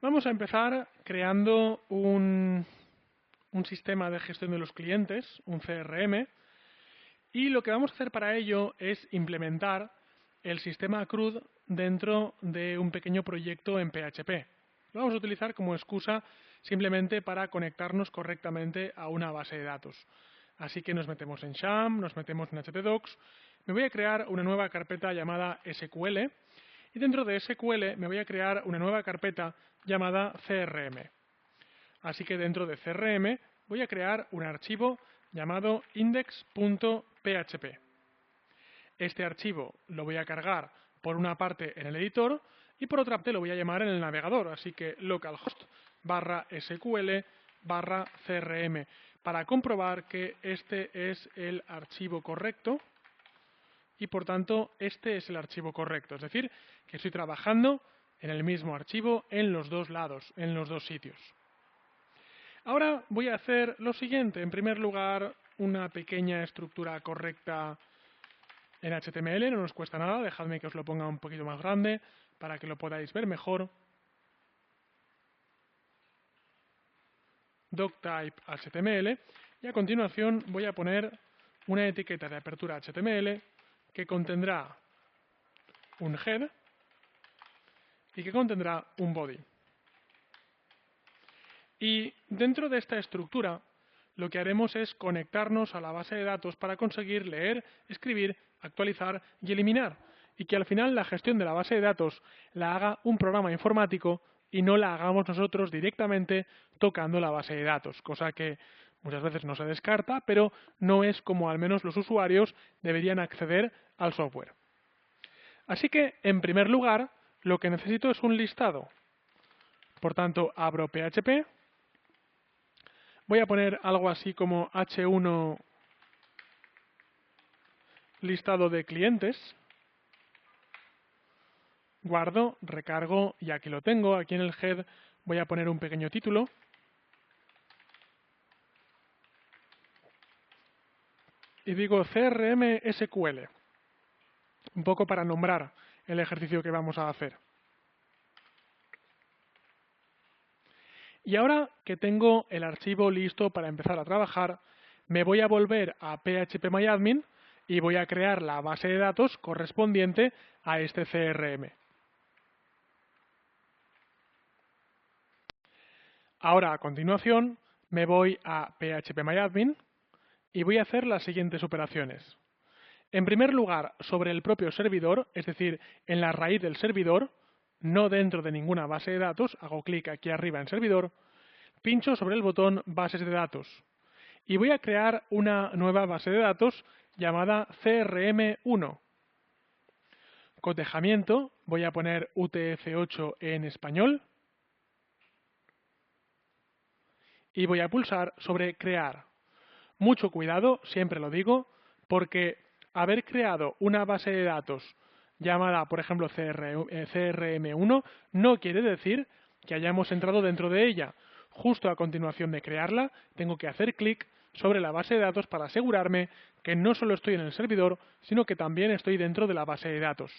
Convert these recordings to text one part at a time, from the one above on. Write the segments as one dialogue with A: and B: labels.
A: Vamos a empezar creando un sistema de gestión de los clientes, un CRM, y lo que vamos a hacer para ello es implementar el sistema CRUD dentro de un pequeño proyecto en PHP. Lo vamos a utilizar como excusa simplemente para conectarnos correctamente a una base de datos. Así que nos metemos en SHAM, nos metemos en htdocs, me voy a crear una nueva carpeta llamada SQL y dentro de SQL me voy a crear una nueva carpeta llamada CRM. Así que dentro de CRM voy a crear un archivo llamado index.php. Este archivo lo voy a cargar por una parte en el editor y por otra parte lo voy a llamar en el navegador, así que localhost /sql/crm para comprobar que este es el archivo correcto y por tanto este es el archivo correcto, es decir, que estoy trabajando en el mismo archivo en los dos lados, en los dos sitios. Ahora voy a hacer lo siguiente. En primer lugar, una pequeña estructura correcta en HTML, no nos cuesta nada, dejadme que os lo ponga un poquito más grande para que lo podáis ver mejor. Doctype HTML y a continuación voy a poner una etiqueta de apertura HTML que contendrá un head y que contendrá un body. Y dentro de esta estructura lo que haremos es conectarnos a la base de datos para conseguir leer, escribir, actualizar y eliminar, y que al final la gestión de la base de datos la haga un programa informático y no la hagamos nosotros directamente tocando la base de datos, cosa que muchas veces no se descarta, pero no es como al menos los usuarios deberían acceder al software. Así que, en primer lugar, lo que necesito es un listado. Por tanto, abro PHP. Voy a poner algo así como H1 listado de clientes. Guardo, recargo y aquí lo tengo. Aquí en el head voy a poner un pequeño título. Y digo CRM SQL. Un poco para nombrar el ejercicio que vamos a hacer. Y ahora que tengo el archivo listo para empezar a trabajar, me voy a volver a phpMyAdmin y voy a crear la base de datos correspondiente a este CRM. Ahora, a continuación, me voy a phpMyAdmin y voy a hacer las siguientes operaciones. En primer lugar, sobre el propio servidor, es decir, en la raíz del servidor, no dentro de ninguna base de datos, hago clic aquí arriba en servidor, pincho sobre el botón bases de datos y voy a crear una nueva base de datos llamada CRM1. Cotejamiento, voy a poner UTF-8 en español y voy a pulsar sobre crear. Mucho cuidado, siempre lo digo, porque haber creado una base de datos llamada, por ejemplo, CRM1 no quiere decir que hayamos entrado dentro de ella. Justo a continuación de crearla, tengo que hacer clic sobre la base de datos para asegurarme que no solo estoy en el servidor, sino que también estoy dentro de la base de datos.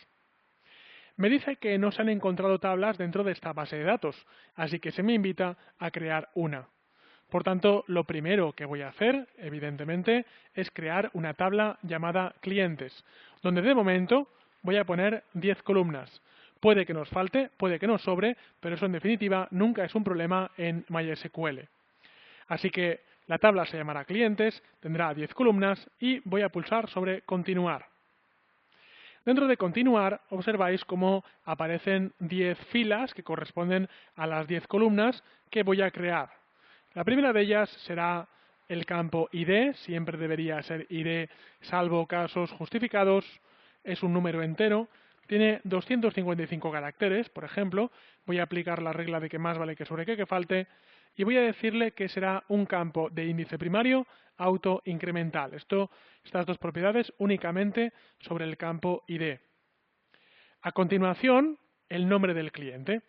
A: Me dice que no se han encontrado tablas dentro de esta base de datos, así que se me invita a crear una. Por tanto, lo primero que voy a hacer, evidentemente, es crear una tabla llamada clientes, donde de momento voy a poner 10 columnas. Puede que nos falte, puede que nos sobre, pero eso en definitiva nunca es un problema en MySQL. Así que la tabla se llamará clientes, tendrá 10 columnas y voy a pulsar sobre continuar. Dentro de continuar, observáis cómo aparecen 10 filas que corresponden a las 10 columnas que voy a crear. La primera de ellas será el campo ID, siempre debería ser ID salvo casos justificados, es un número entero, tiene 255 caracteres, por ejemplo, voy a aplicar la regla de que más vale que sobre que falte, y voy a decirle que será un campo de índice primario autoincremental. Estas dos propiedades únicamente sobre el campo ID. A continuación, el nombre del cliente.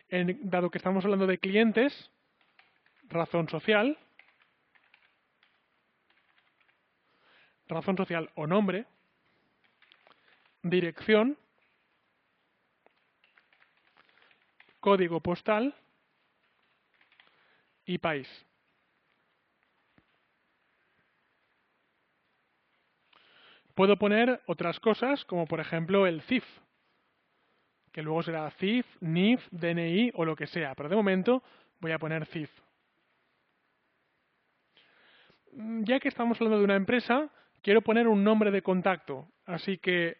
A: Dado que estamos hablando de clientes, razón social o nombre, dirección, código postal y país. Puedo poner otras cosas, como por ejemplo el CIF, que luego será CIF, NIF, DNI o lo que sea, pero de momento voy a poner CIF. Ya que estamos hablando de una empresa, quiero poner un nombre de contacto, así que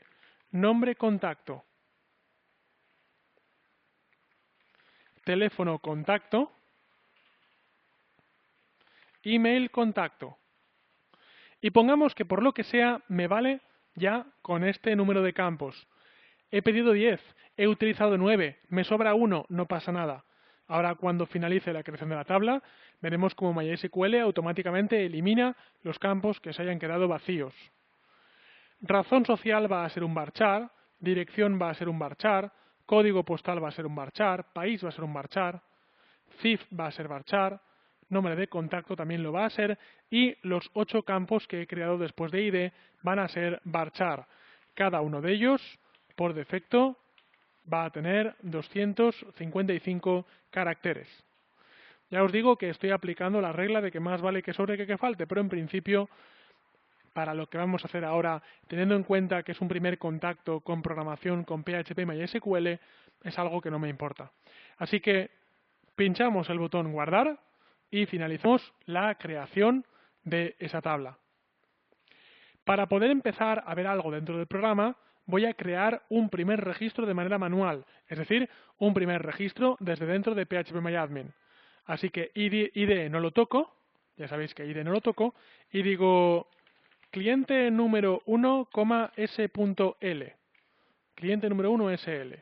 A: nombre contacto, teléfono contacto, email contacto. Y pongamos que por lo que sea me vale ya con este número de campos. He pedido 10, he utilizado 9, me sobra 1, no pasa nada. Ahora cuando finalice la creación de la tabla, veremos cómo MySQL automáticamente elimina los campos que se hayan quedado vacíos. Razón social va a ser un varchar, dirección va a ser un varchar, código postal va a ser un varchar, país va a ser un varchar, CIF va a ser varchar, nombre de contacto también lo va a ser y los 8 campos que he creado después de ID van a ser varchar. Cada uno de ellos, por defecto, va a tener 255 caracteres. Ya os digo que estoy aplicando la regla de que más vale que sobre que falte, pero en principio, para lo que vamos a hacer ahora, teniendo en cuenta que es un primer contacto con programación con PHP y MySQL, es algo que no me importa. Así que pinchamos el botón guardar y finalizamos la creación de esa tabla. Para poder empezar a ver algo dentro del programa, voy a crear un primer registro de manera manual, es decir, un primer registro desde dentro de PHPMyAdmin. Así que ID no lo toco, ya sabéis que ID no lo toco, y digo cliente número 1, S.L. Cliente número 1 SL.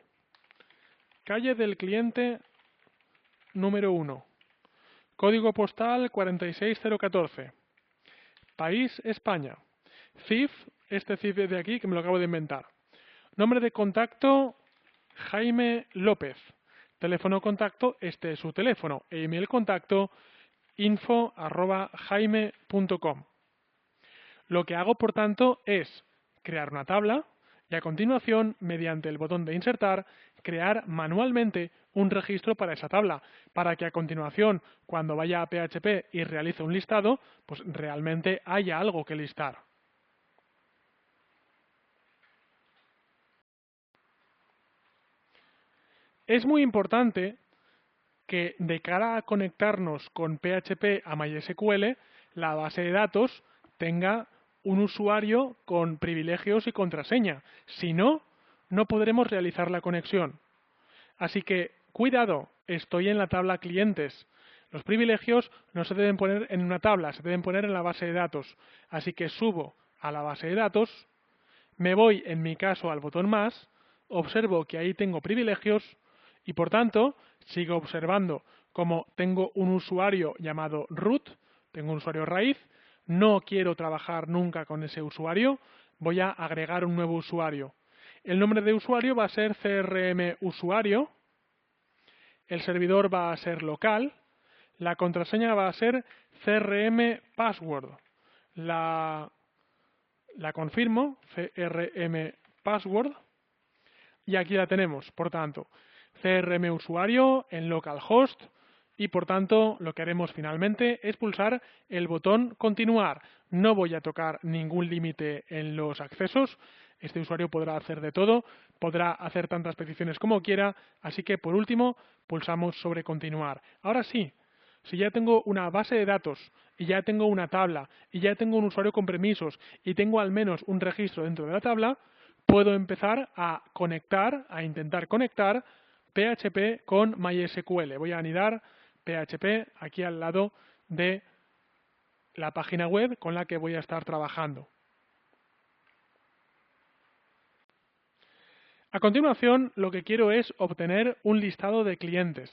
A: Calle del cliente número 1. Código postal 46014. País España. CIF, este CIF de aquí que me lo acabo de inventar. Nombre de contacto Jaime López. Teléfono contacto, este es su teléfono. Email contacto info@jaime.com. Lo que hago, por tanto, es crear una tabla y a continuación, mediante el botón de insertar, crear manualmente un registro para esa tabla, para que a continuación, cuando vaya a PHP y realice un listado, pues realmente haya algo que listar. Es muy importante que de cara a conectarnos con PHP a MySQL, la base de datos tenga un usuario con privilegios y contraseña. Si no, no podremos realizar la conexión. Así que, cuidado, estoy en la tabla clientes. Los privilegios no se deben poner en una tabla, se deben poner en la base de datos. Así que subo a la base de datos, me voy en mi caso al botón más, observo que ahí tengo privilegios y por tanto sigo observando como tengo un usuario llamado root, tengo un usuario raíz, no quiero trabajar nunca con ese usuario, voy a agregar un nuevo usuario. El nombre de usuario va a ser CRM usuario, el servidor va a ser local, la contraseña va a ser CRM password. La confirmo, CRM password, y aquí la tenemos, por tanto, CRM usuario en localhost, y por tanto lo que haremos finalmente es pulsar el botón continuar. No voy a tocar ningún límite en los accesos, este usuario podrá hacer de todo, podrá hacer tantas peticiones como quiera, así que por último pulsamos sobre continuar. Ahora sí, si ya tengo una base de datos y ya tengo una tabla y ya tengo un usuario con permisos y tengo al menos un registro dentro de la tabla, puedo empezar a conectar, a intentar conectar PHP con MySQL. Voy a anidar PHP aquí al lado de la página web con la que voy a estar trabajando. A continuación, lo que quiero es obtener un listado de clientes.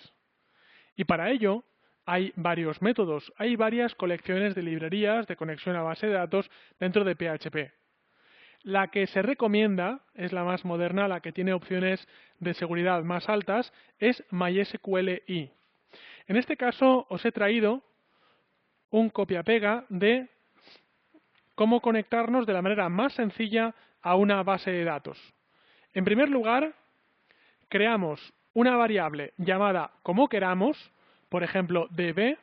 A: Y para ello, hay varios métodos, hay varias colecciones de librerías de conexión a base de datos dentro de PHP. La que se recomienda, es la más moderna, la que tiene opciones de seguridad más altas, es MySQLi. En este caso os he traído un copia-pega de cómo conectarnos de la manera más sencilla a una base de datos. En primer lugar, creamos una variable llamada como queramos, por ejemplo db,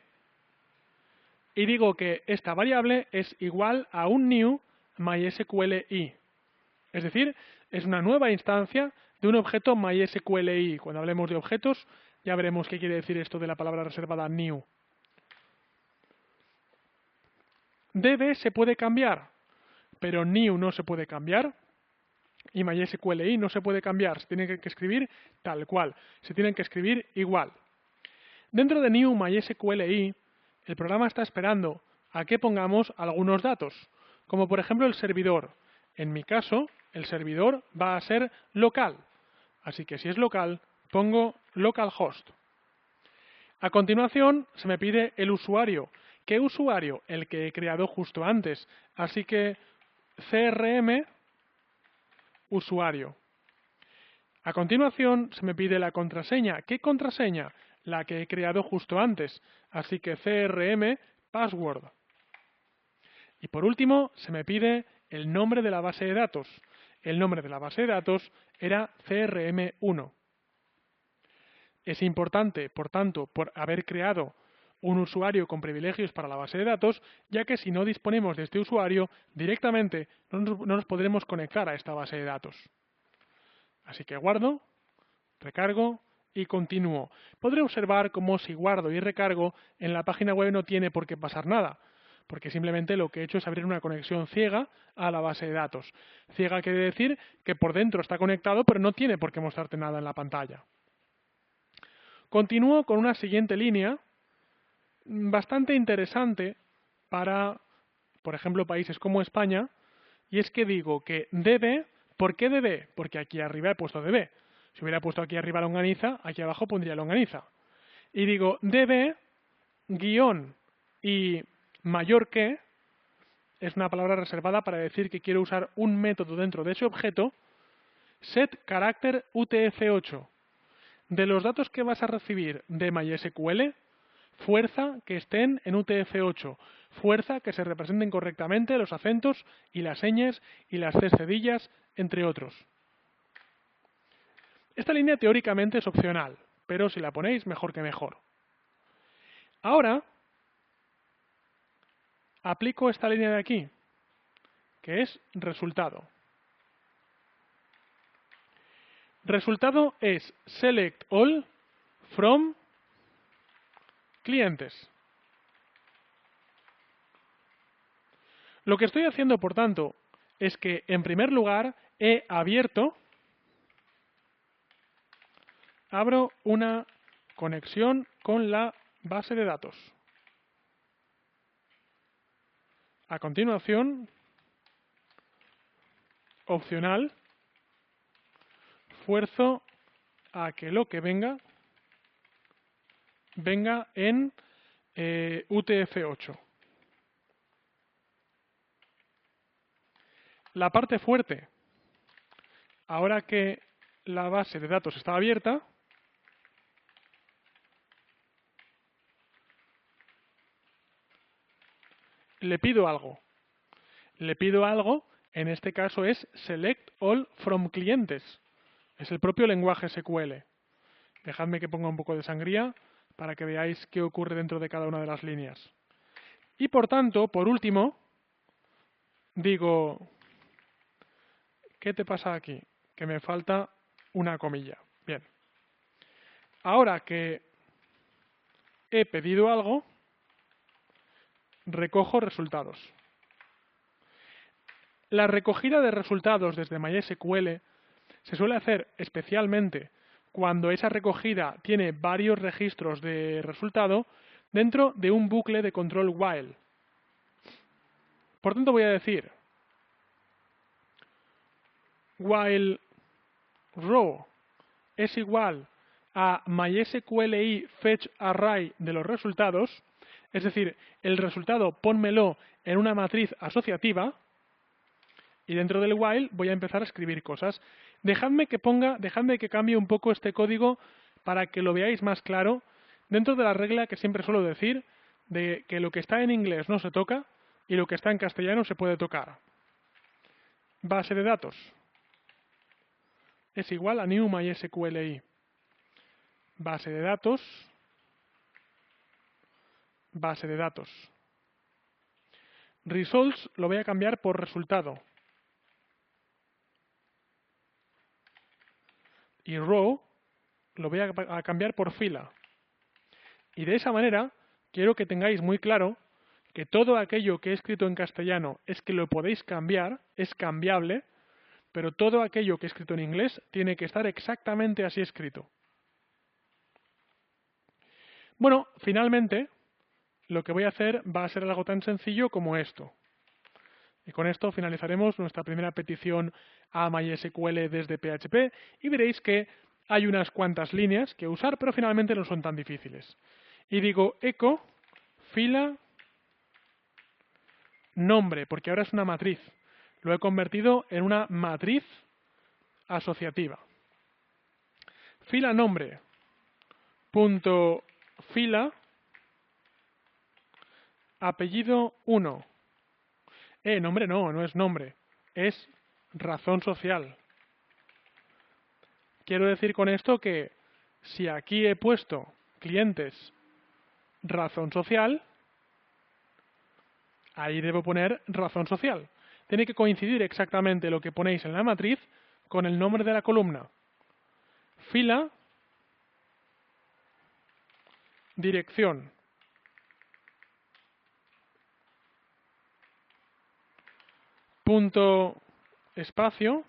A: y digo que esta variable es igual a un new MySQLi. Es decir, es una nueva instancia de un objeto MySQLi. Cuando hablemos de objetos, ya veremos qué quiere decir esto de la palabra reservada new. DB se puede cambiar, pero new no se puede cambiar y MySQLi no se puede cambiar. Se tiene que escribir tal cual. Se tienen que escribir igual. Dentro de new MySQLi, el programa está esperando a que pongamos algunos datos, como por ejemplo el servidor. En mi caso, el servidor va a ser local, así que si es local, pongo localhost. A continuación, se me pide el usuario. ¿Qué usuario? El que he creado justo antes, así que CRM usuario. A continuación, se me pide la contraseña. ¿Qué contraseña? La que he creado justo antes, así que CRM password. Y por último, se me pide el nombre de la base de datos. El nombre de la base de datos era CRM1. Es importante, por tanto, por haber creado un usuario con privilegios para la base de datos, ya que si no disponemos de este usuario, directamente no nos podremos conectar a esta base de datos. Así que guardo, recargo y continúo. Podré observar cómo si guardo y recargo, en la página web no tiene por qué pasar nada, porque simplemente lo que he hecho es abrir una conexión ciega a la base de datos. Ciega quiere decir que por dentro está conectado, pero no tiene por qué mostrarte nada en la pantalla. Continúo con una siguiente línea bastante interesante para, por ejemplo, países como España, y es que digo que DB, ¿por qué DB? Porque aquí arriba he puesto DB. Si hubiera puesto aquí arriba longaniza, aquí abajo pondría longaniza. Y digo DB guión y mayor que es una palabra reservada para decir que quiero usar un método dentro de ese objeto, setCharacterUTF-8. De los datos que vas a recibir de MySQL, fuerza que estén en UTF-8, fuerza que se representen correctamente los acentos y las señas y las C cedillas, entre otros. Esta línea teóricamente es opcional, pero si la ponéis, mejor que mejor. Ahora, aplico esta línea de aquí, que es resultado. Resultado es select all from clientes. Lo que estoy haciendo, por tanto, es que, en primer lugar, abro una conexión con la base de datos. A continuación, opcional, fuerzo a que lo que venga en UTF-8. La parte fuerte, ahora que la base de datos está abierta, le pido algo. Le pido algo, en este caso es select all from clientes. Es el propio lenguaje SQL. Dejadme que ponga un poco de sangría para que veáis qué ocurre dentro de cada una de las líneas. Y por tanto, por último, digo, ¿qué te pasa aquí? Que me falta una comilla. Bien. Ahora que he pedido algo, recojo resultados. La recogida de resultados desde MySQL se suele hacer especialmente cuando esa recogida tiene varios registros de resultado dentro de un bucle de control while. Por tanto, voy a decir while row es igual a MySQLi fetch array de los resultados, es decir, el resultado pónmelo en una matriz asociativa, y dentro del while voy a empezar a escribir cosas. Dejadme que cambie un poco este código para que lo veáis más claro, dentro de la regla que siempre suelo decir, de que lo que está en inglés no se toca y lo que está en castellano se puede tocar. Base de datos es igual a new MySQLi. Base de datos. results lo voy a cambiar por resultado. Y row lo voy a cambiar por fila. Y de esa manera quiero que tengáis muy claro que todo aquello que he escrito en castellano es que lo podéis cambiar, es cambiable, pero todo aquello que he escrito en inglés tiene que estar exactamente así escrito. Bueno, finalmente, lo que voy a hacer va a ser algo tan sencillo como esto. Y con esto finalizaremos nuestra primera petición a MySQL desde PHP y veréis que hay unas cuantas líneas que usar, pero finalmente no son tan difíciles. Y digo echo, fila, nombre, porque ahora es una matriz. Lo he convertido en una matriz asociativa. Fila nombre, punto fila, apellido 1. Nombre no es nombre, es razón social. Quiero decir con esto que si aquí he puesto clientes razón social, ahí debo poner razón social. Tiene que coincidir exactamente lo que ponéis en la matriz con el nombre de la columna. Fila, dirección. Punto espacio,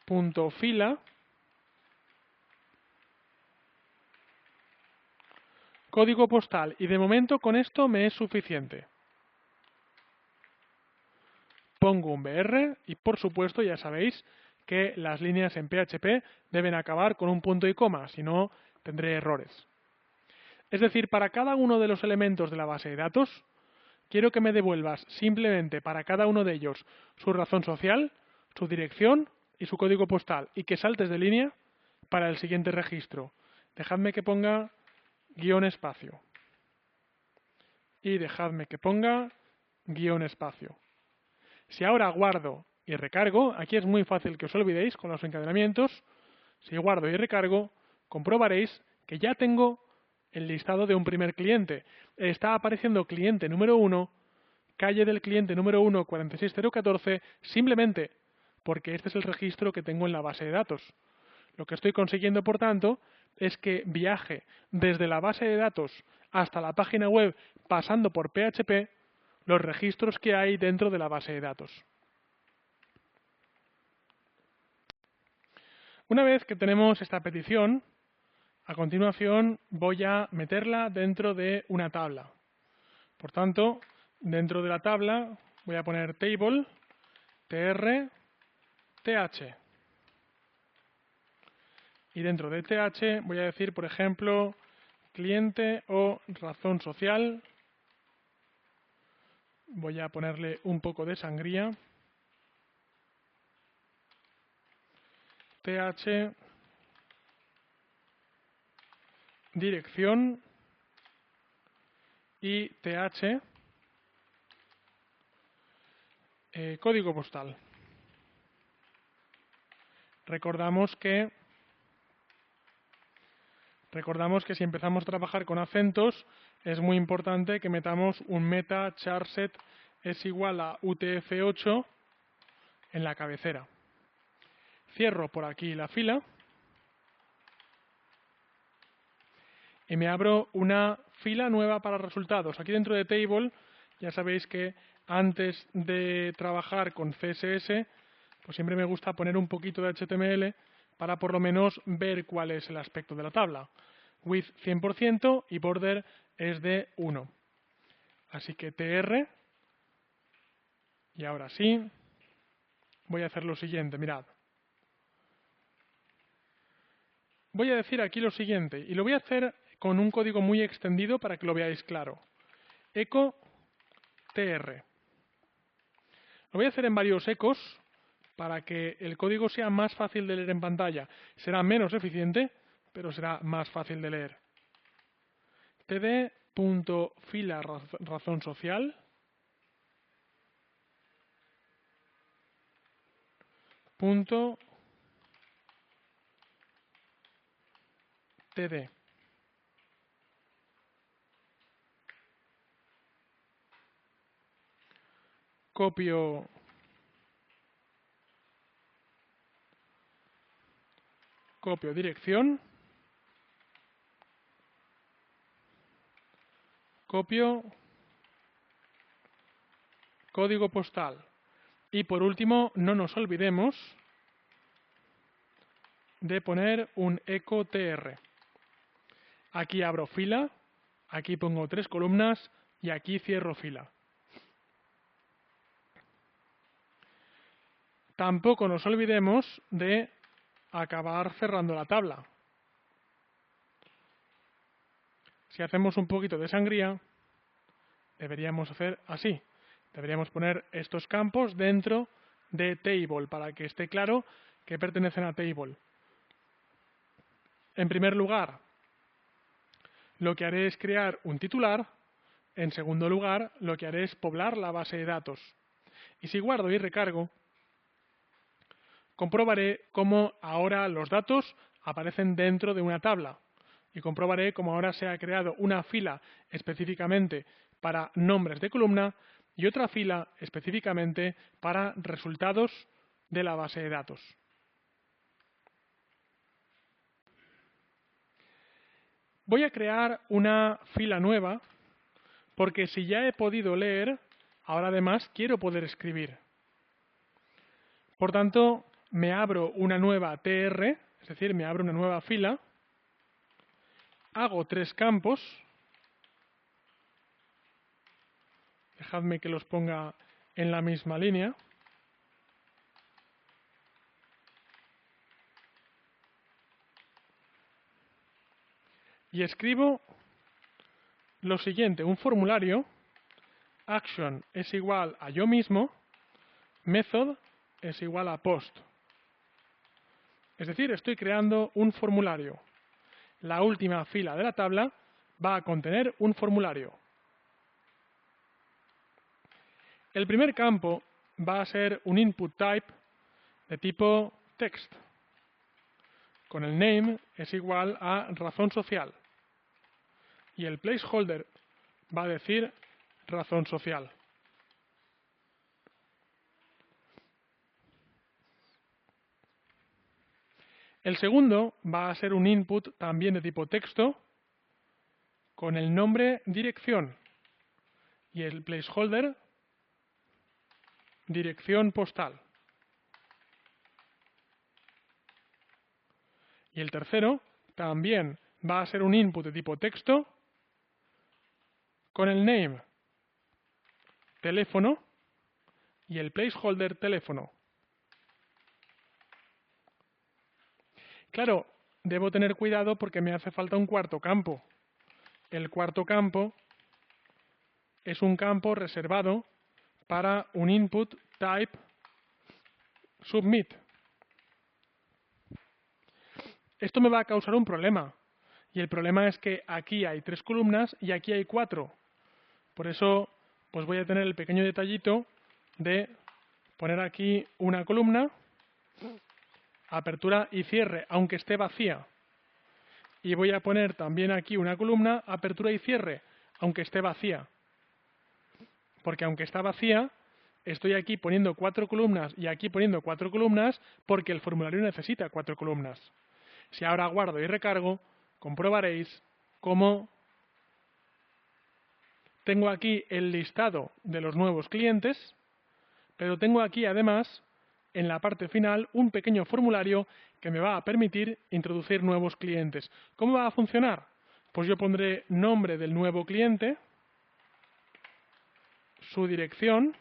A: punto fila, código postal. Y de momento con esto me es suficiente. Pongo un BR y por supuesto ya sabéis que las líneas en PHP deben acabar con un punto y coma, si no tendré errores. Es decir, para cada uno de los elementos de la base de datos, quiero que me devuelvas simplemente para cada uno de ellos su razón social, su dirección y su código postal, y que saltes de línea para el siguiente registro. Dejadme que ponga guión espacio. Y dejadme que ponga guión espacio. Si ahora guardo y recargo, aquí es muy fácil que os olvidéis con los encadenamientos. Si guardo y recargo, comprobaréis que ya tengo el listado de un primer cliente. Está apareciendo cliente número 1, calle del cliente número 1, 46014, simplemente porque este es el registro que tengo en la base de datos. Lo que estoy consiguiendo, por tanto, es que viaje desde la base de datos hasta la página web, pasando por PHP, los registros que hay dentro de la base de datos. Una vez que tenemos esta petición, a continuación voy a meterla dentro de una tabla. Por tanto, dentro de la tabla voy a poner table, tr, th. Y dentro de th voy a decir, por ejemplo, cliente o razón social. Voy a ponerle un poco de sangría. th, dirección y th, código postal. Recordamos que si empezamos a trabajar con acentos, es muy importante que metamos un meta charset es igual a UTF-8 en la cabecera. Cierro por aquí la fila y me abro una fila nueva para resultados. Aquí dentro de Table ya sabéis que antes de trabajar con CSS, pues siempre me gusta poner un poquito de HTML para por lo menos ver cuál es el aspecto de la tabla. Width 100% y border es de 1. Así que tr, y ahora sí, voy a hacer lo siguiente, mirad. Voy a decir aquí lo siguiente, y lo voy a hacer con un código muy extendido para que lo veáis claro. Echo tr. Lo voy a hacer en varios ecos para que el código sea más fácil de leer en pantalla. Será menos eficiente, pero será más fácil de leer. td.fila razón social punto td. copio dirección, copio código postal. Y por último, no nos olvidemos de poner un echo tr. Aquí abro fila, aquí pongo 3 columnas y aquí cierro fila. Tampoco nos olvidemos de acabar cerrando la tabla. Si hacemos un poquito de sangría, deberíamos hacer así. Deberíamos poner estos campos dentro de table para que esté claro que pertenecen a table. En primer lugar, lo que haré es crear un titular. En segundo lugar, lo que haré es poblar la base de datos. Y si guardo y recargo, comprobaré cómo ahora los datos aparecen dentro de una tabla. Y comprobaré cómo ahora se ha creado una fila específicamente para nombres de columna y otra fila específicamente para resultados de la base de datos. Voy a crear una fila nueva porque si ya he podido leer, ahora además quiero poder escribir. Por tanto, me abro una nueva tr, es decir, me abro una nueva fila, hago 3 campos, dejadme que los ponga en la misma línea, y escribo lo siguiente, un formulario, action es igual a yo mismo, method es igual a post. Es decir, estoy creando un formulario. La última fila de la tabla va a contener un formulario. El primer campo va a ser un input type de tipo text, con el name es igual a razón social. Y el placeholder va a decir razón social. El segundo va a ser un input también de tipo texto con el nombre dirección y el placeholder dirección postal. Y el tercero también va a ser un input de tipo texto con el name teléfono y el placeholder teléfono. Claro, debo tener cuidado porque me hace falta un cuarto campo. El cuarto campo es un campo reservado para un input type submit. Esto me va a causar un problema. Y el problema es que aquí hay 3 columnas y aquí hay 4. Por eso, pues voy a tener el pequeño detallito de poner aquí una columna, apertura y cierre, aunque esté vacía. Y voy a poner también aquí una columna, apertura y cierre, aunque esté vacía. Porque aunque está vacía, estoy aquí poniendo 4 columnas y aquí poniendo 4 columnas porque el formulario necesita 4 columnas. Si ahora guardo y recargo, comprobaréis cómo tengo aquí el listado de los nuevos clientes, pero tengo aquí además, en la parte final, un pequeño formulario que me va a permitir introducir nuevos clientes. ¿Cómo va a funcionar? Pues yo pondré nombre del nuevo cliente, su dirección,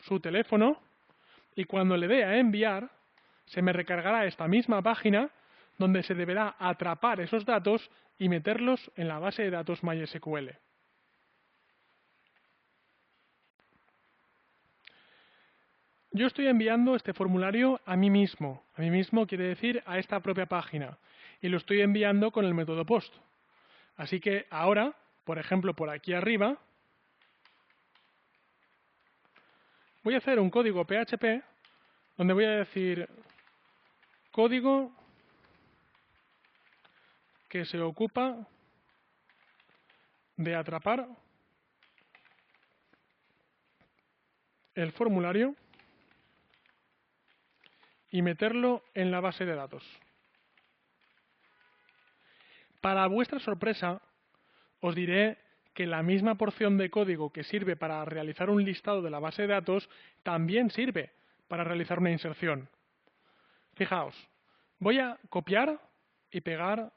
A: su teléfono, y cuando le dé a enviar, se me recargará esta misma página donde se deberá atrapar esos datos y meterlos en la base de datos MySQL. Yo estoy enviando este formulario a mí mismo. A mí mismo quiere decir a esta propia página. Y lo estoy enviando con el método post. Así que ahora, por ejemplo, por aquí arriba, voy a hacer un código PHP donde voy a decir código que se ocupa de atrapar el formulario y meterlo en la base de datos. Para vuestra sorpresa, os diré que la misma porción de código que sirve para realizar un listado de la base de datos también sirve para realizar una inserción. Fijaos, voy a copiar y pegar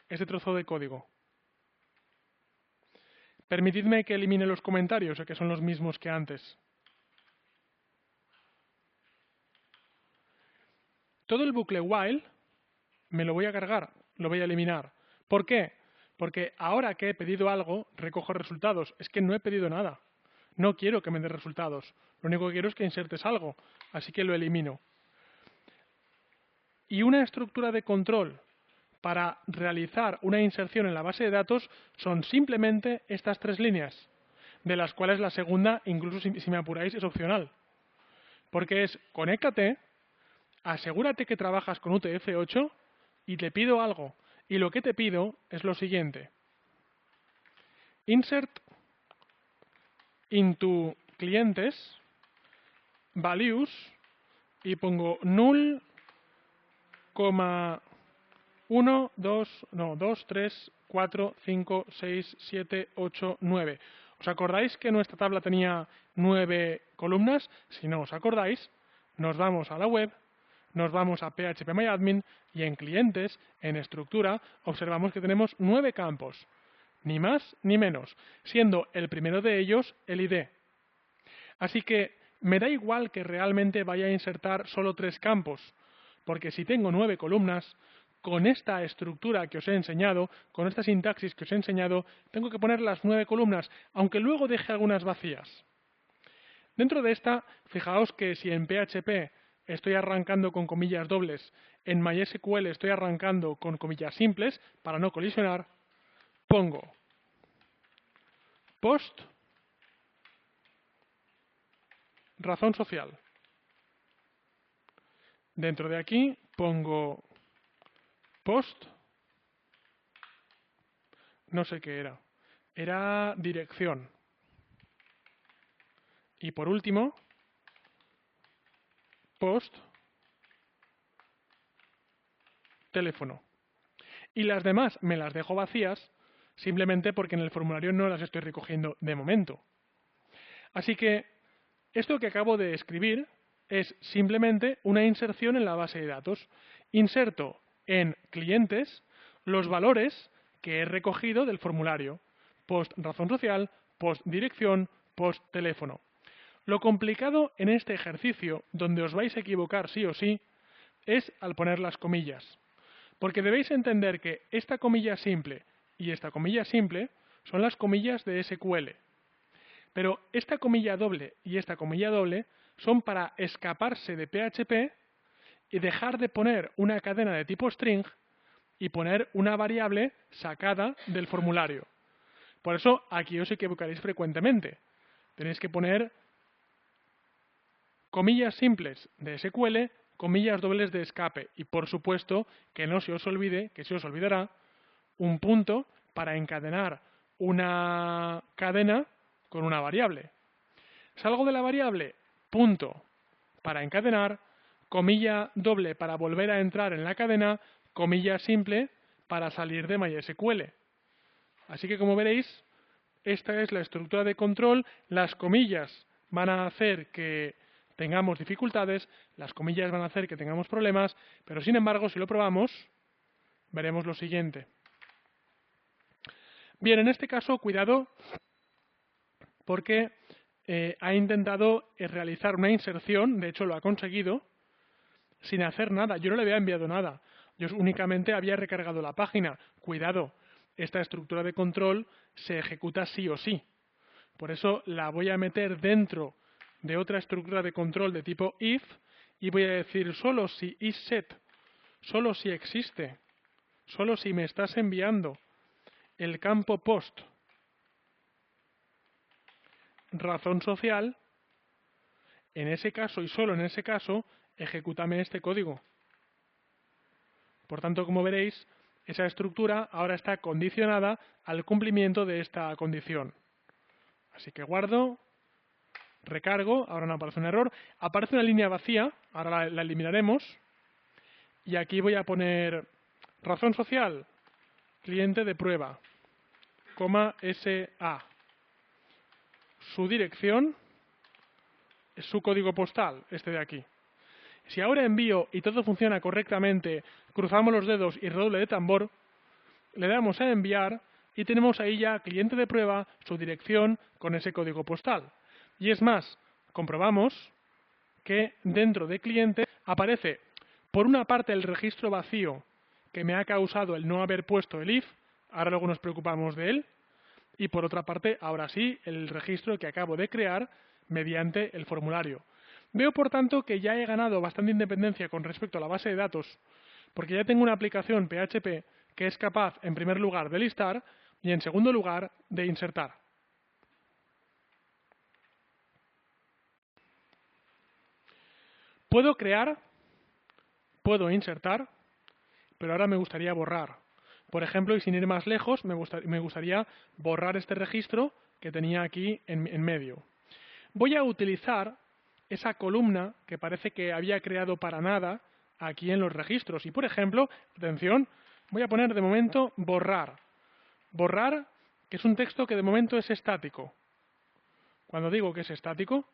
A: este trozo de código. Permitidme que elimine los comentarios, que son los mismos que antes. Todo el bucle while me lo voy a cargar, lo voy a eliminar. ¿Por qué? Porque ahora que he pedido algo, recojo resultados. Es que no he pedido nada. No quiero que me dé resultados. Lo único que quiero es que insertes algo. Así que lo elimino. Y una estructura de control para realizar una inserción en la base de datos son simplemente estas 3 líneas, de las cuales la segunda, incluso si me apuráis, es opcional. Porque es conéctate, asegúrate que trabajas con UTF-8 y te pido algo. Y lo que te pido es lo siguiente. Insert into clientes values y pongo null, 1, 2, 3, 4, 5, 6, 7, 8, 9. ¿Os acordáis que nuestra tabla tenía 9 columnas? Si no os acordáis, nos vamos a la web, nos vamos a phpMyAdmin y en clientes, en estructura, observamos que tenemos 9 campos, ni más ni menos, siendo el primero de ellos el ID. Así que me da igual que realmente vaya a insertar solo 3 campos, porque si tengo 9 columnas, con esta estructura que os he enseñado, con esta sintaxis que os he enseñado, tengo que poner las 9 columnas, aunque luego deje algunas vacías. Dentro de esta, fijaos que si en PHP estoy arrancando con comillas dobles, en MySQL estoy arrancando con comillas simples, para no colisionar, pongo post, razón social. Dentro de aquí pongo post, no sé qué era dirección. Y por último, post, teléfono. Y las demás me las dejo vacías, simplemente porque en el formulario no las estoy recogiendo de momento. Así que esto que acabo de escribir es simplemente una inserción en la base de datos. Inserto en clientes los valores que he recogido del formulario. Post razón social, post dirección, post teléfono. Lo complicado en este ejercicio, donde os vais a equivocar sí o sí, es al poner las comillas. Porque debéis entender que esta comilla simple y esta comilla simple son las comillas de SQL. Pero esta comilla doble y esta comilla doble son para escaparse de PHP y dejar de poner una cadena de tipo string y poner una variable sacada del formulario. Por eso aquí os equivocaréis frecuentemente. Tenéis que poner comillas simples de SQL, comillas dobles de escape y por supuesto que no se os olvide, que se os olvidará, un punto para encadenar una cadena con una variable. Salgo de la variable, punto para encadenar, comilla doble para volver a entrar en la cadena, comilla simple para salir de MySQL. Así que como veréis, esta es la estructura de control. Las comillas van a hacer que tengamos dificultades, las comillas van a hacer que tengamos problemas, pero sin embargo, si lo probamos, veremos lo siguiente. Bien, en este caso, cuidado, porque ha intentado realizar una inserción, de hecho lo ha conseguido, sin hacer nada. Yo no le había enviado nada, yo únicamente había recargado la página. Cuidado, esta estructura de control se ejecuta sí o sí. Por eso la voy a meter dentro de otra estructura de control de tipo if y voy a decir solo si isSet, solo si existe, solo si me estás enviando el campo post razón social, en ese caso y solo en ese caso, ejecútame este código. Por tanto, como veréis, esa estructura ahora está condicionada al cumplimiento de esta condición. Así que guardo, recargo, ahora no aparece un error, aparece una línea vacía, ahora la eliminaremos, y aquí voy a poner razón social, cliente de prueba, SA, su dirección, su código postal, este de aquí. Si ahora envío y todo funciona correctamente, cruzamos los dedos y redoble de tambor, le damos a enviar y tenemos ahí ya cliente de prueba, su dirección con ese código postal. Y es más, comprobamos que dentro de cliente aparece por una parte el registro vacío que me ha causado el no haber puesto el if, ahora luego nos preocupamos de él, y por otra parte, ahora sí, el registro que acabo de crear mediante el formulario. Veo, por tanto, que ya he ganado bastante independencia con respecto a la base de datos, porque ya tengo una aplicación PHP que es capaz, en primer lugar, de listar y, en segundo lugar, de insertar. Puedo crear, puedo insertar, pero ahora me gustaría borrar. Por ejemplo, y sin ir más lejos, me gustaría borrar este registro que tenía aquí en medio. Voy a utilizar esa columna que parece que había creado para nada aquí en los registros. Y, por ejemplo, atención, voy a poner de momento borrar. Borrar, que es un texto que de momento es estático. Cuando digo que es estático,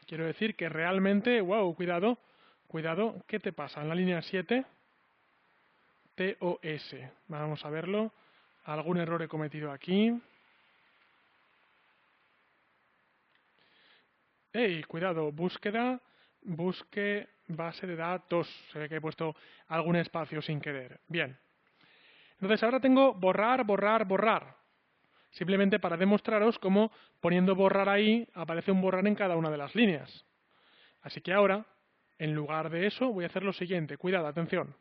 A: quiero decir que realmente, wow, cuidado, ¿qué te pasa? En la línea 7, TOS. Vamos a verlo. Algún error he cometido aquí. ¡Ey! Cuidado, búsqueda, busque base de datos. Se ve que he puesto algún espacio sin querer. Bien. Entonces ahora tengo borrar, borrar, borrar. Simplemente para demostraros cómo poniendo borrar ahí aparece un borrar en cada una de las líneas. Así que ahora, en lugar de eso, voy a hacer lo siguiente. Cuidado, atención.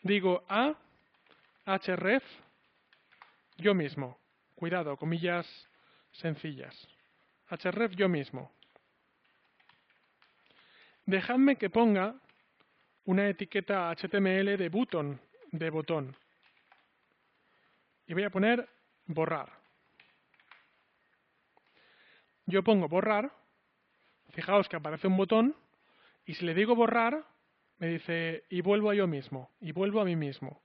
A: Digo a href yo mismo. Cuidado, comillas sencillas. Href yo mismo. Dejadme que ponga una etiqueta HTML de botón. Y voy a poner borrar. Yo pongo borrar. Fijaos que aparece un botón. Y si le digo borrar, me dice y vuelvo a yo mismo. Y vuelvo a mí mismo.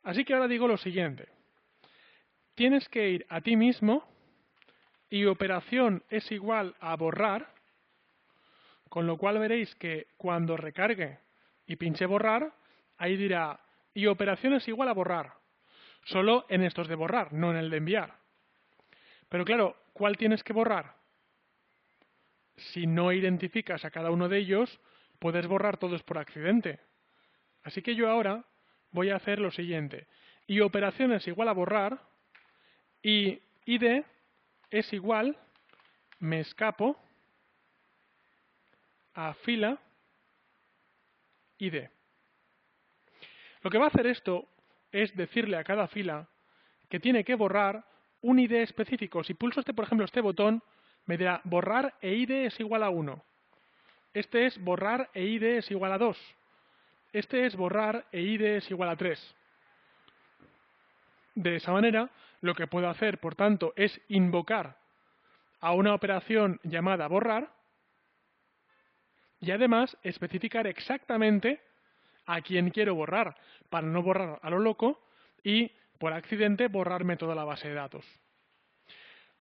A: Así que ahora digo lo siguiente. Tienes que ir a ti mismo y operación es igual a borrar, con lo cual veréis que cuando recargue y pinche borrar, ahí dirá y operación es igual a borrar. Solo en estos de borrar, no en el de enviar. Pero claro, ¿cuál tienes que borrar? Si no identificas a cada uno de ellos, puedes borrar todos por accidente. Así que yo ahora voy a hacer lo siguiente. Y operación es igual a borrar y id es igual, me escapo, a fila id. Lo que va a hacer esto es decirle a cada fila que tiene que borrar un id específico. Si pulso por ejemplo, este botón, me dirá borrar e id es igual a 1. Este es borrar e id es igual a 2. Este es borrar e id es igual a 3. De esa manera, lo que puedo hacer, por tanto, es invocar a una operación llamada borrar y además especificar exactamente a quién quiero borrar, para no borrar a lo loco y, por accidente, borrarme toda la base de datos.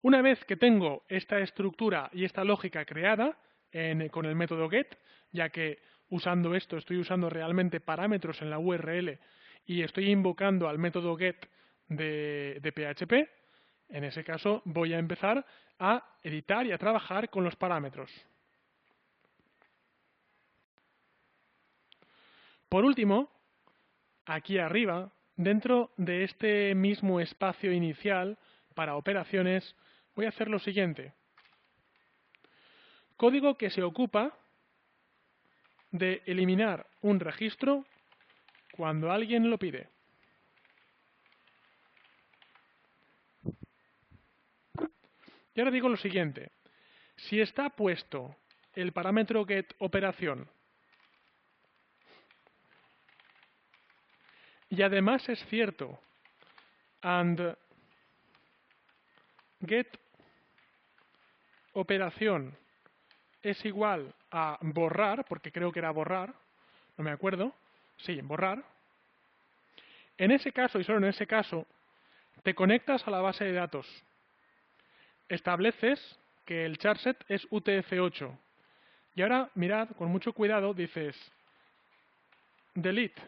A: Una vez que tengo esta estructura y esta lógica creada con el método get, ya que usando esto estoy usando realmente parámetros en la URL y estoy invocando al método get de PHP, en ese caso voy a empezar a editar y a trabajar con los parámetros. Por último, aquí arriba, dentro de este mismo espacio inicial para operaciones, voy a hacer lo siguiente. Código que se ocupa de eliminar un registro cuando alguien lo pide. Y ahora digo lo siguiente. Si está puesto el parámetro getOperación y además es cierto and get operación es igual a borrar, porque creo que era borrar, no me acuerdo, sí, borrar, en ese caso y solo en ese caso, te conectas a la base de datos. Estableces que el charset es UTF-8. Y ahora, mirad, con mucho cuidado, dices delete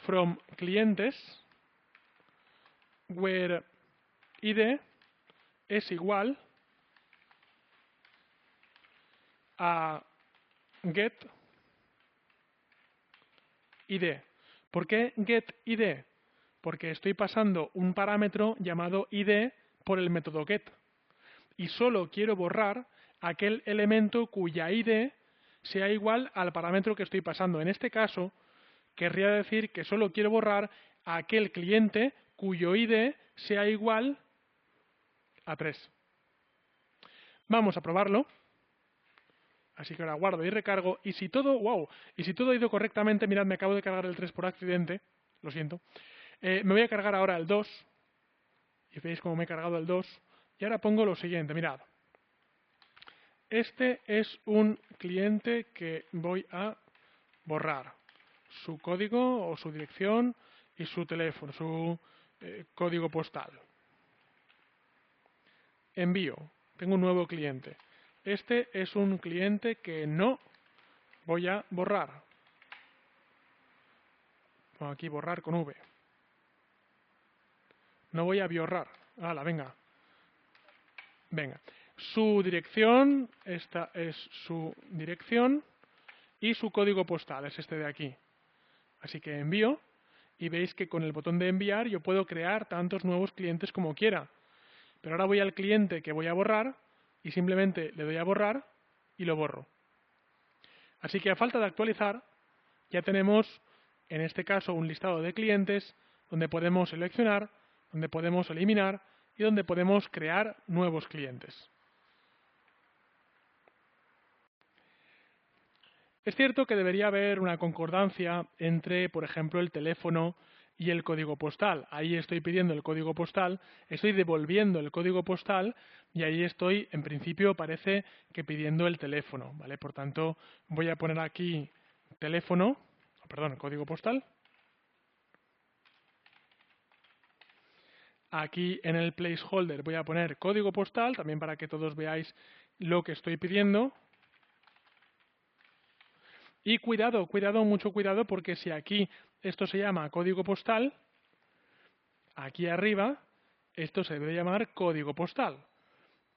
A: from clientes where id es igual a get id. ¿Por qué get id? Porque estoy pasando un parámetro llamado id por el método get. Y solo quiero borrar aquel elemento cuya id sea igual al parámetro que estoy pasando. En este caso, querría decir que solo quiero borrar a aquel cliente cuyo id sea igual a 3. Vamos a probarlo. Así que ahora guardo y recargo. Y si todo, wow, y si todo ha ido correctamente, mirad, me acabo de cargar el 3 por accidente. Lo siento. Me voy a cargar ahora el 2. Y veis cómo me he cargado el 2. Y ahora pongo lo siguiente, mirad. Este es un cliente que voy a borrar. Su código o su dirección y su teléfono, su código postal. Envío. Tengo un nuevo cliente. Este es un cliente que no voy a borrar. Pongo aquí borrar con V. No voy a biorrar. ¡Hala, venga! Venga. Su dirección, esta es su dirección y su código postal es este de aquí. Así que envío y veis que con el botón de enviar yo puedo crear tantos nuevos clientes como quiera. Pero ahora voy al cliente que voy a borrar y simplemente le doy a borrar y lo borro. Así que a falta de actualizar ya tenemos en este caso un listado de clientes donde podemos seleccionar, donde podemos eliminar y donde podemos crear nuevos clientes. Es cierto que debería haber una concordancia entre, por ejemplo, el teléfono y el código postal. Ahí estoy pidiendo el código postal, estoy devolviendo el código postal y ahí estoy, en principio, parece que pidiendo el teléfono, ¿vale? Por tanto, voy a poner aquí teléfono, perdón, código postal. Aquí en el placeholder voy a poner código postal, también para que todos veáis lo que estoy pidiendo. Y cuidado, cuidado, mucho cuidado, porque si aquí esto se llama código postal, aquí arriba esto se debe llamar código postal.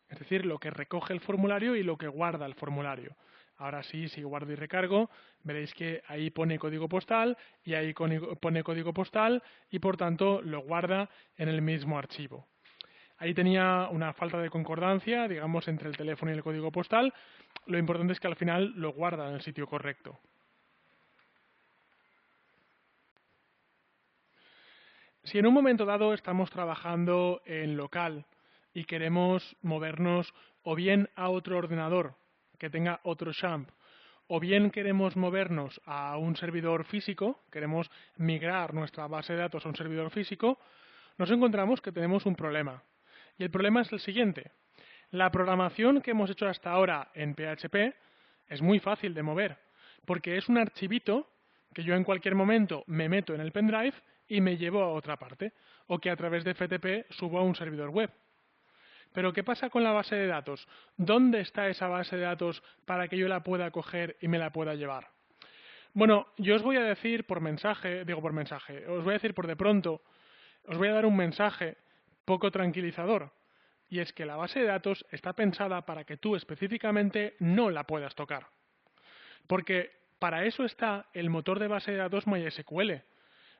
A: Es decir, lo que recoge el formulario y lo que guarda el formulario. Ahora sí, si guardo y recargo, veréis que ahí pone código postal y ahí pone código postal y por tanto lo guarda en el mismo archivo. Ahí tenía una falta de concordancia, digamos, entre el teléfono y el código postal. Lo importante es que al final lo guarda en el sitio correcto. Si en un momento dado estamos trabajando en local y queremos movernos o bien a otro ordenador que tenga otro XAMPP, o bien queremos movernos a un servidor físico, queremos migrar nuestra base de datos a un servidor físico, nos encontramos que tenemos un problema. Y el problema es el siguiente. La programación que hemos hecho hasta ahora en PHP es muy fácil de mover, porque es un archivito que yo en cualquier momento me meto en el pendrive y me llevo a otra parte, o que a través de FTP subo a un servidor web. Pero ¿qué pasa con la base de datos? ¿Dónde está esa base de datos para que yo la pueda coger y me la pueda llevar? Bueno, yo os voy a decir por mensaje, os voy a decir por de pronto, os voy a dar un mensaje poco tranquilizador. Y es que la base de datos está pensada para que tú específicamente no la puedas tocar. Porque para eso está el motor de base de datos MySQL.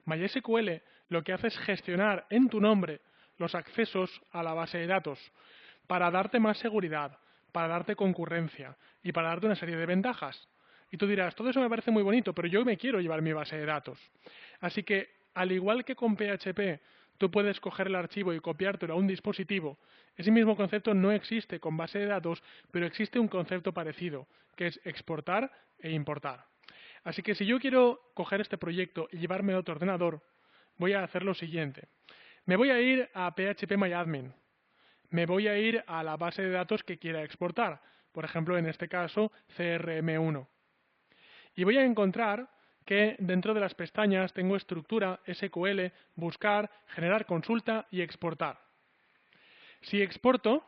A: MySQL lo que hace es gestionar en tu nombre los accesos a la base de datos para darte más seguridad, para darte concurrencia y para darte una serie de ventajas. Y tú dirás, todo eso me parece muy bonito, pero yo me quiero llevar mi base de datos. Así que, al igual que con PHP, tú puedes coger el archivo y copiártelo a un dispositivo. Ese mismo concepto no existe con base de datos, pero existe un concepto parecido, que es exportar e importar. Así que si yo quiero coger este proyecto y llevarme a otro ordenador, voy a hacer lo siguiente. Me voy a ir a PHPMyAdmin. me voy a ir a la base de datos que quiera exportar, por ejemplo, en este caso, CRM1. Y voy a encontrar que dentro de las pestañas tengo estructura, SQL, buscar, generar consulta y exportar. Si exporto,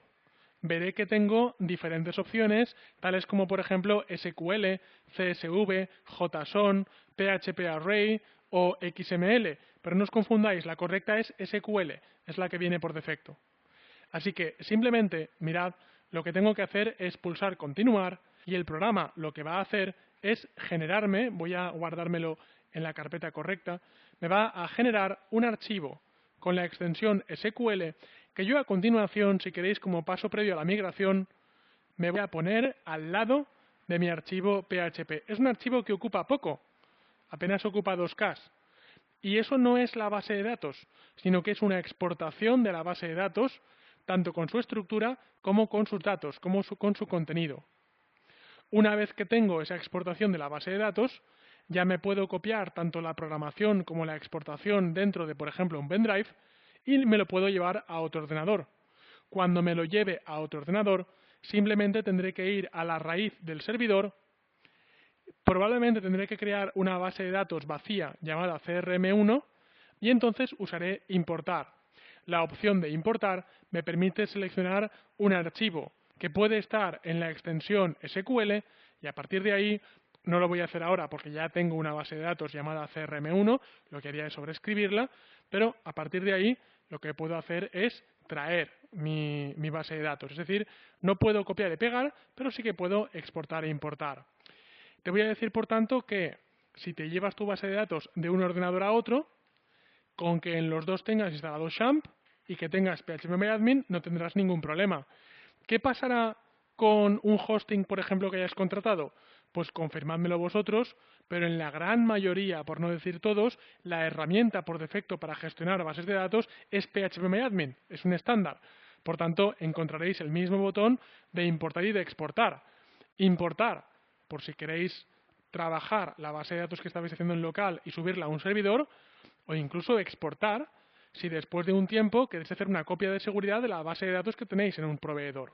A: veré que tengo diferentes opciones, tales como por ejemplo SQL, CSV, JSON, PHP o XML, pero no os confundáis, la correcta es SQL, es la que viene por defecto. Así que simplemente, mirad, lo que tengo que hacer es pulsar continuar y el programa lo que va a hacer es generarme, voy a guardármelo en la carpeta correcta, me va a generar un archivo con la extensión SQL que yo a continuación, si queréis como paso previo a la migración, me voy a poner al lado de mi archivo PHP. Es un archivo que ocupa poco, apenas ocupa 2K. Y eso no es la base de datos, sino que es una exportación de la base de datos, tanto con su estructura como con sus datos, como con su contenido. Una vez que tengo esa exportación de la base de datos, ya me puedo copiar tanto la programación como la exportación dentro de, por ejemplo, un pendrive y me lo puedo llevar a otro ordenador. Cuando me lo lleve a otro ordenador, simplemente tendré que ir a la raíz del servidor. Probablemente tendré que crear una base de datos vacía llamada CRM1 y entonces usaré importar. La opción de importar me permite seleccionar un archivo que puede estar en la extensión SQL y a partir de ahí, no lo voy a hacer ahora porque ya tengo una base de datos llamada CRM1, lo que haría es sobreescribirla, pero a partir de ahí lo que puedo hacer es traer mi base de datos. Es decir, no puedo copiar y pegar, pero sí que puedo exportar e importar. Te voy a decir, por tanto, que si te llevas tu base de datos de un ordenador a otro, con que en los dos tengas instalado XAMPP y que tengas PHPMyAdmin, no tendrás ningún problema. ¿Qué pasará con un hosting, por ejemplo, que hayas contratado? Pues confirmádmelo vosotros, pero en la gran mayoría, por no decir todos, la herramienta por defecto para gestionar bases de datos es PHPMyAdmin, es un estándar. Por tanto, encontraréis el mismo botón de importar y de exportar. Importar, por si queréis trabajar la base de datos que estabais haciendo en local y subirla a un servidor, o incluso exportar si después de un tiempo queréis hacer una copia de seguridad de la base de datos que tenéis en un proveedor.